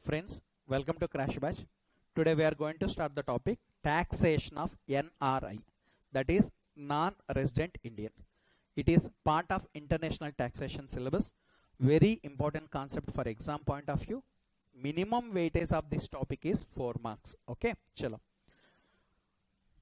Friends, welcome to Crash Batch. Today we are going to start the topic taxation of NRI, that is non-resident Indian. It is part of international taxation syllabus. Very important concept for exam point of view. Minimum weightage of this topic is 4 marks. Okay, chalo.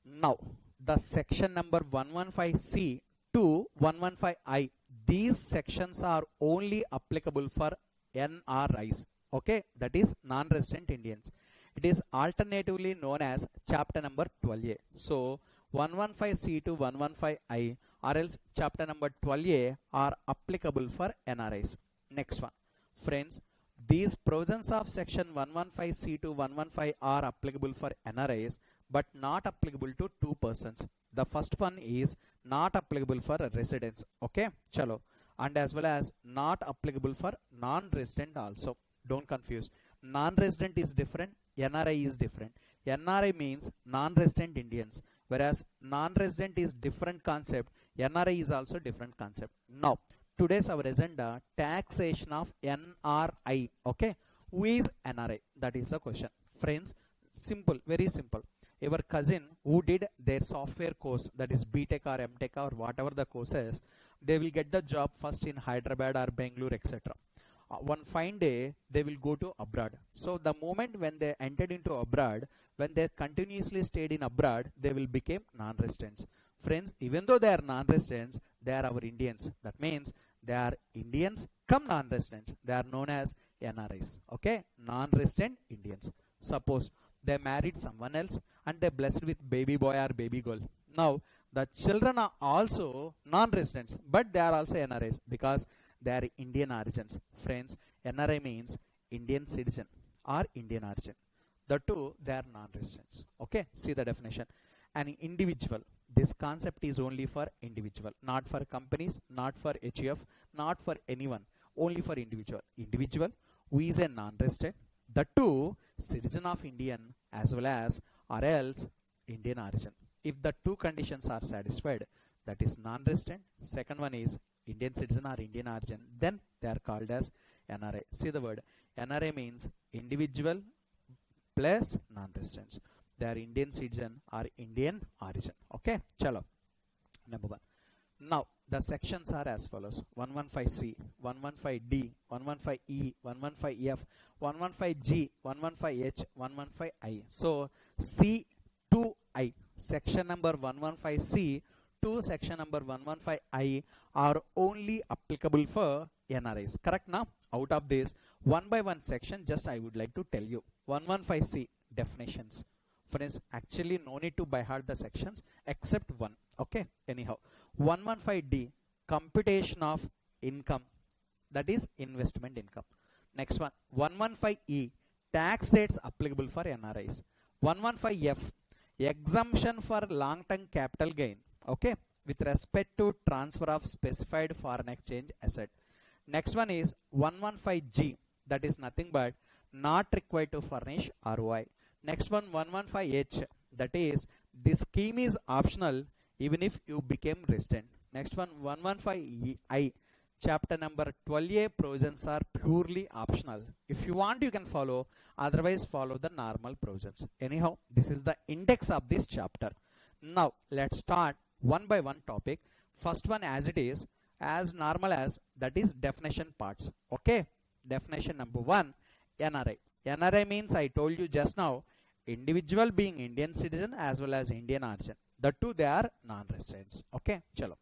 Now, the section number 115C to 115I, these sections are only applicable for NRIs. Okay, that is non-resident Indians. It is alternatively known as chapter number 12A. So 115C to 115I or else chapter number 12A are applicable for NRIs. Next one, friends, these provisions of section 115C to 115 are applicable for NRIs but not applicable to two persons. The first one is not applicable for residents. Okay, chalo, and as well as not applicable for non-resident also. Don't confuse. Non-resident is different, NRI is different. NRI means non-resident Indians, whereas non-resident is different concept. NRI is also different concept. Now, today's our agenda, taxation of NRI. Okay, who is NRI? That is the question. Friends, simple, very simple. Your cousin who did their software course, that is BTech or MTech or whatever the course is, they will get the job first in Hyderabad or Bangalore, etc. One fine day they will go to abroad. So the moment when they entered into abroad, when they continuously stayed in abroad, they will become non-residents. Friends, even though they are non-residents, they are our Indians. That means they are Indians come non-residents. They are known as NRIs. Okay, non-resident Indians. Suppose they married someone else and they blessed with baby boy or baby girl. Now the children are also non-residents, but they are also NRIs because they are Indian origins. Friends, NRI means Indian citizen or Indian origin. The two, they are non-residents. Okay, see the definition. An individual. This concept is only for individual, not for companies, not for HUF, not for anyone. Only for individual. Individual who is a non-resident. The two, citizen of Indian as well as or else Indian origin. If the two conditions are satisfied, that is non-resident. Second one is Indian citizen or Indian origin, then they are called as NRI. See the word NRI means individual plus non-residents. They are Indian citizen or Indian origin. Okay, chalo. Number one. Now the sections are as follows: 115C, 115D, 115E, 115F, 115G, 115H, 115I. So C2I, section number 115C to section number 115I are only applicable for NRIs. Correct now? Out of this, one by one section, just I would like to tell you. 115C, definitions. Friends, actually no need to by heart the sections except one. Okay, anyhow. 115D, computation of income, that is investment income. Next one, 115E, tax rates applicable for NRIs. 115F, exemption for long-term capital gain. Okay, with respect to transfer of specified foreign exchange asset. Next one is 115G, that is nothing but not required to furnish ROI. Next one, 115H, that is this scheme is optional even if you became resident. Next one, 115I, chapter number 12A provisions are purely optional. If you want, you can follow, otherwise follow the normal provisions. Anyhow, this is the index of this chapter. Now let's start one by one topic. First one as it is, as normal as, that is definition parts. Okay, definition number one, NRI. NRI means, I told you just now, individual being Indian citizen as well as Indian origin. The two, they are non-residents. Okay, chalo.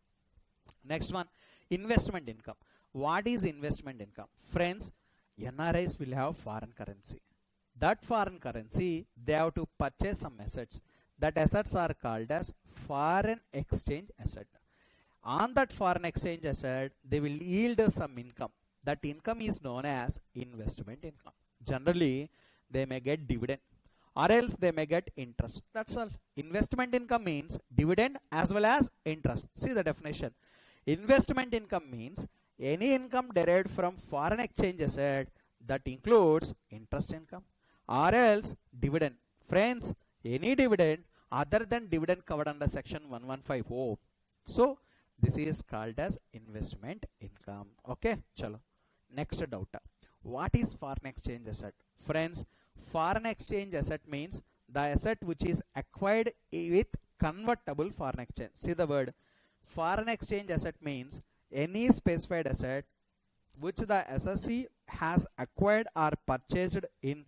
Next one, investment income. What is investment income? Friends, NRIs will have foreign currency. That foreign currency, they have to purchase some assets. That assets are called as foreign exchange asset. On that foreign exchange asset, they will yield some income. That income is known as investment income. Generally, they may get dividend or else they may get interest. That's all. Investment income means dividend as well as interest. See the definition. Investment income means any income derived from foreign exchange asset that includes interest income or else dividend. Friends, any dividend other than dividend covered under section 115O. So this is called as investment income. Okay, chalo. Next doubt. What is foreign exchange asset? Friends, foreign exchange asset means the asset which is acquired with convertible foreign exchange. See the word foreign exchange asset means any specified asset which the SSC has acquired or purchased in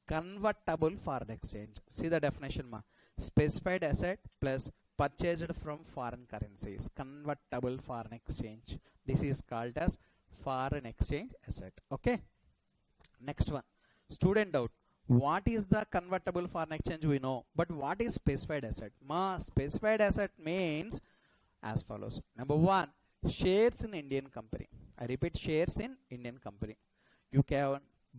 convertible foreign exchange. See the definition ma. Specified asset plus purchased from foreign currencies. Convertible foreign exchange. This is called as foreign exchange asset. Okay. Next one. Student doubt. What is the convertible foreign exchange? We know. But what is specified asset? Ma, specified asset means as follows. Number one, shares in Indian company. I repeat, shares in Indian company. You can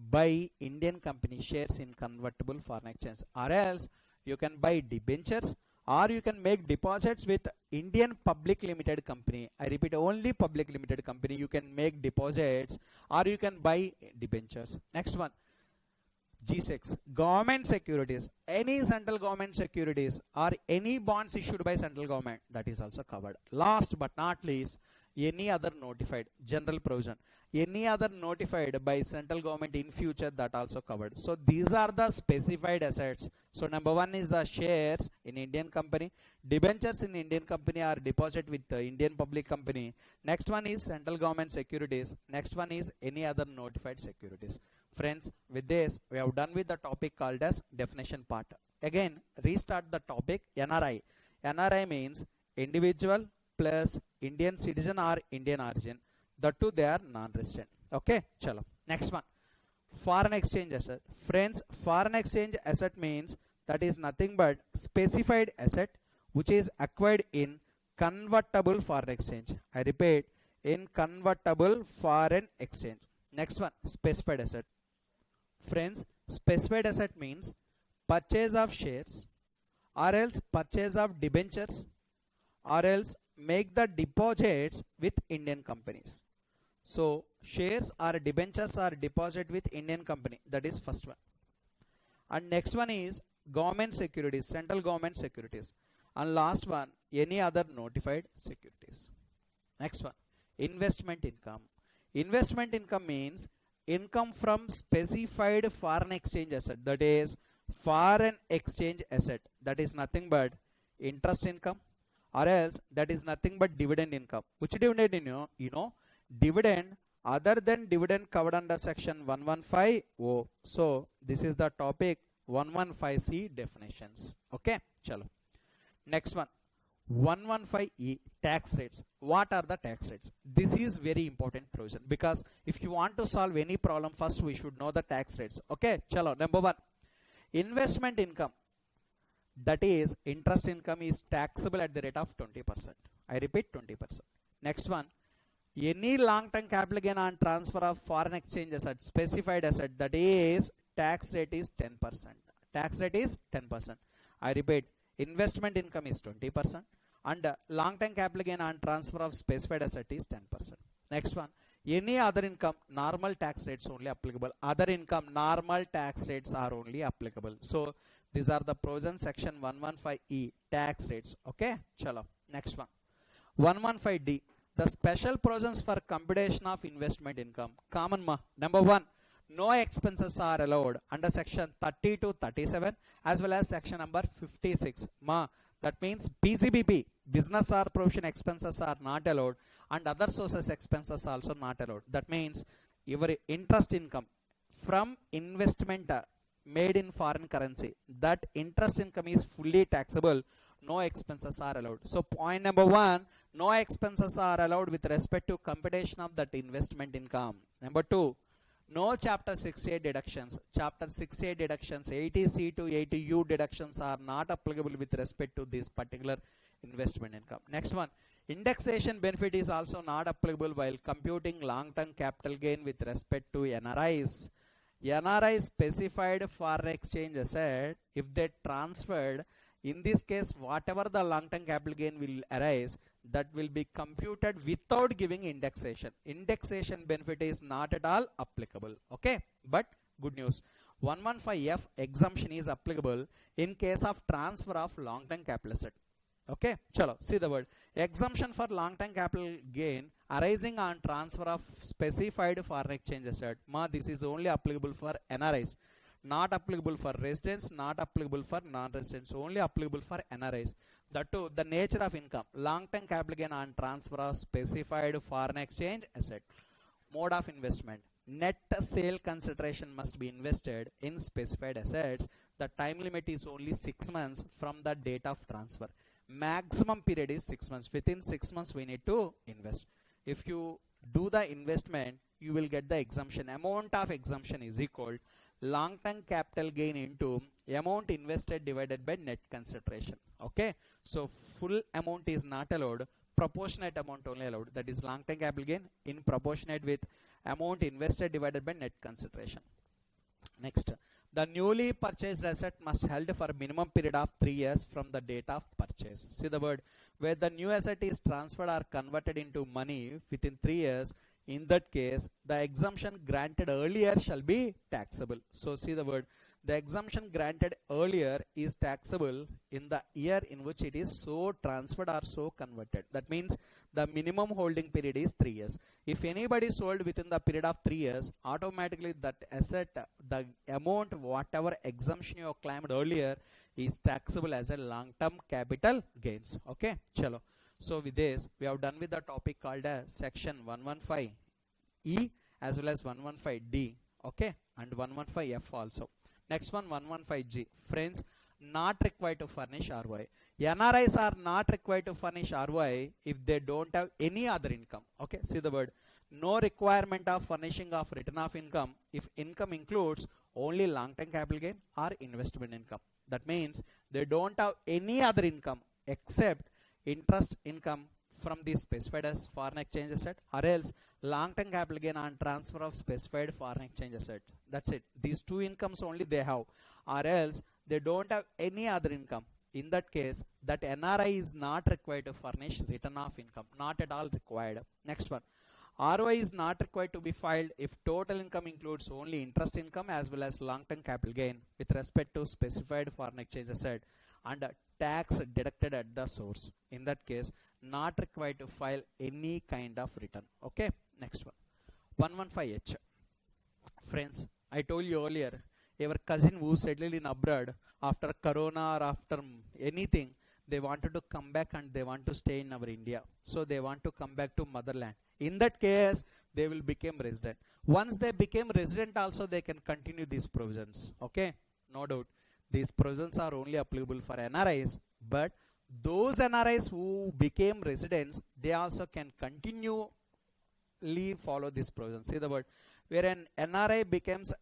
buy Indian company shares in convertible foreign exchange, or else you can buy debentures, or you can make deposits with Indian Public Limited Company. I repeat, only Public Limited Company you can make deposits, or you can buy debentures. Next one, G6, government securities. Any central government securities or any bonds issued by central government, that is also covered. Last but not least, any other notified, general provision, any other notified by central government in future, that also covered. So these are the specified assets. So number one is the shares in Indian company, debentures in Indian company are deposit with the Indian public company. Next one is central government securities. Next one is any other notified securities. Friends, with this we have done with the topic called as definition part. Again, restart the topic. NRI. NRI means individual plus Indian citizen or Indian origin. The two, they are non-resident. Okay, chalo. Next one, foreign exchange asset. Friends, foreign exchange asset means that is nothing but specified asset which is acquired in convertible foreign exchange. I repeat, in convertible foreign exchange. Next one, specified asset. Friends, specified asset means purchase of shares, or else purchase of debentures, or else make the deposits with Indian companies. So shares or debentures are deposit with Indian company. That is first one. And next one is government securities, central government securities. And last one, any other notified securities. Next one, investment income. Investment income means income from specified foreign exchange asset. That is foreign exchange asset. That is nothing but interest income, or else that is nothing but dividend income. Which dividend you know? Dividend other than dividend covered under section 115O. So this is the topic 115C definitions. Okay, chalo. Next one, 115E, tax rates. What are the tax rates? This is very important provision, because if you want to solve any problem, first we should know the tax rates. Okay, chalo. Number one, investment income, that is interest income, is taxable at the rate of 20%. I repeat, 20%. Next one, any long-term capital gain on transfer of foreign exchange asset, specified asset, that is tax rate is 10%. Tax rate is 10%. I repeat, investment income is 20%, and long-term capital gain on transfer of specified asset is 10%. Next one, any other income, normal tax rates only applicable. Other income, normal tax rates are only applicable. So these are the provisions section 115E, tax rates. Okay, chalo. Next one, 115D, the special provisions for computation of investment income. Common ma. Number one, no expenses are allowed under section 30 to 37 as well as section number 56. Ma, that means BCBP, business or profession expenses are not allowed, and other sources expenses also not allowed. That means your interest income from investment made in foreign currency, that interest income is fully taxable. No expenses are allowed. So point number one, no expenses are allowed with respect to computation of that investment income. Number two, no chapter 6A deductions. Chapter 6A deductions, 80C to 80U deductions are not applicable with respect to this particular investment income. Next one, indexation benefit is also not applicable while computing long-term capital gain with respect to NRIs. NRI specified foreign exchange asset, if they transferred, in this case whatever the long-term capital gain will arise, that will be computed without giving indexation. Indexation benefit is not at all applicable. Okay, but good news, 115F exemption is applicable in case of transfer of long-term capital asset. Okay, chalo, see the word Exemption for long-term capital gain arising on transfer of specified foreign exchange asset. This is only applicable for NRIs, not applicable for residents, not applicable for non-residents, only applicable for NRIs. That too, the nature of income, long-term capital gain on transfer of specified foreign exchange asset. Mode of investment, net sale consideration must be invested in specified assets. The time limit is only 6 months from the date of transfer. Maximum period is 6 months. Within 6 months we need to invest. If you do the investment, you will get the exemption. Amount of exemption is equal long-term capital gain into amount invested divided by net consideration. Okay, so full amount is not allowed, proportionate amount only allowed. That is long-term capital gain in proportionate with amount invested divided by net consideration. Next, the newly purchased asset must held for a minimum period of 3 years from the date of purchase. See the word, where the new asset is transferred or converted into money within 3 years. In that case, the exemption granted earlier shall be taxable. So see the word, the exemption granted earlier is taxable in the year in which it is so transferred or so converted. That means the minimum holding period is 3 years. If anybody sold within the period of 3 years, automatically that asset, the amount, whatever exemption you claimed earlier, is taxable as a long-term capital gains. Okay, chalo. So with this, we have done with the topic called as section 115E as well as 115D. Okay, and 115F also. Next one, 115G. Friends, not required to furnish ROI. NRIs are not required to furnish ROI if they don't have any other income. Okay, see the word. No requirement of furnishing of return of income if income includes only long-term capital gain or investment income. That means they don't have any other income except interest income from the specified as foreign exchange asset, or else long-term capital gain on transfer of specified foreign exchange asset. That's it. These two incomes only they have, or else they don't have any other income. In that case, that NRI is not required to furnish return of income, not at all required. Next one, ROI is not required to be filed if total income includes only interest income as well as long-term capital gain with respect to specified foreign exchange asset and tax deducted at the source. In that case, not required to file any kind of return. Okay, next one, 115H. Friends, I told you earlier, your cousin who settled in abroad after corona or after anything, they wanted to come back and they want to stay in our India. So they want to come back to motherland. In that case, they will become resident. Once they became resident also, they can continue these provisions. Okay, no doubt. These provisions are only applicable for NRIs, but those NRIs who became residents, they also can continually follow this provision. See the word, where an NRI becomes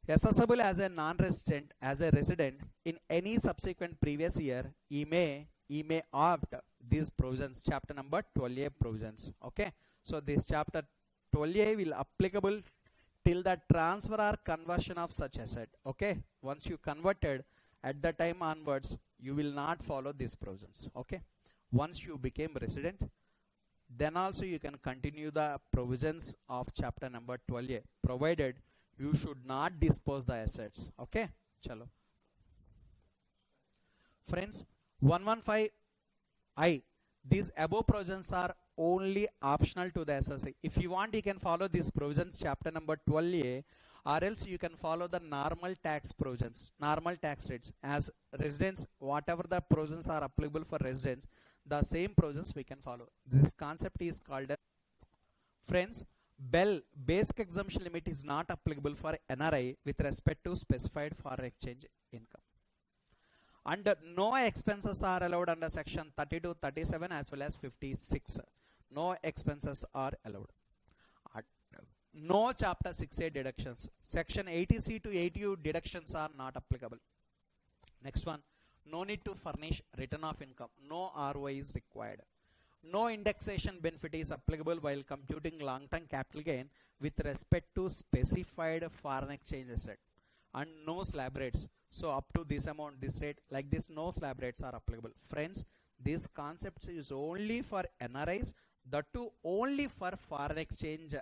accessible as a non-resident, as a resident in any subsequent previous year, he may opt these provisions, chapter number 12A provisions. Okay, so this chapter 12A will applicable till the transfer or conversion of such asset. Okay, once you converted, at the time onwards you will not follow these provisions. Okay, once you became resident, then also you can continue the provisions of chapter number 12A, provided you should not dispose the assets. Okay, chalo. Friends, 115I, these above provisions are only optional to the SSI. If you want, you can follow these provisions, chapter number 12A, or else you can follow the normal tax provisions, normal tax rates. As residents, whatever the provisions are applicable for residents, the same provisions we can follow. This concept is called, friends, basic exemption limit is not applicable for NRI with respect to specified foreign exchange income. And no expenses are allowed under section 32, 37 as well as 56. No expenses are allowed. No chapter 6A deductions. Section 80C to 80U deductions are not applicable. Next one, no need to furnish return of income. No ROI is required. No indexation benefit is applicable while computing long-term capital gain with respect to specified foreign exchange asset. And no slab rates. So up to this amount, this rate, like this, no slab rates are applicable. Friends, this concept is only for NRIs, that too only for foreign exchange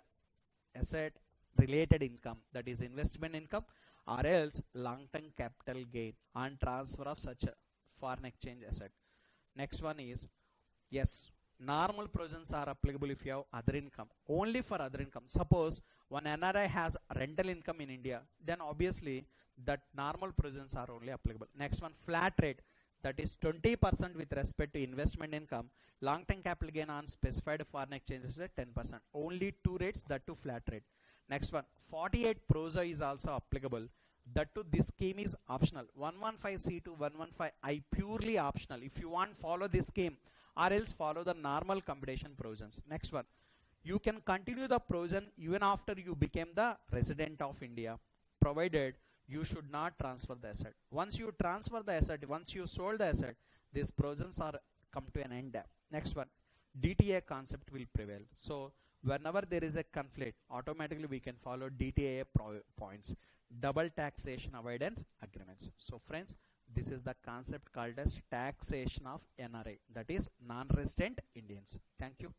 asset related income, that is investment income, or else long-term capital gain on transfer of such a foreign exchange asset. Next one is Yes, normal provisions are applicable if you have other income. Only for other income. Suppose one NRI has rental income in India, then obviously that normal provisions are only applicable. Next one, flat rate. That is 20% with respect to investment income. Long-term capital gain on specified foreign exchange is at 10%. Only two rates, that to flat rate. Next one, 48 PROSA is also applicable. That to this scheme is optional. 115C to 115I purely optional. If you want follow this scheme, or else follow the normal computation provisions. Next one, you can continue the provision even after you became the resident of India, provided you should not transfer the asset. Once you transfer the asset, once you sold the asset, these provisions are come to an end. Next one, DTA concept will prevail. So whenever there is a conflict, automatically we can follow DTA points, double taxation avoidance agreements. So friends, this is the concept called as taxation of NRI, that is non-resident Indians. Thank you.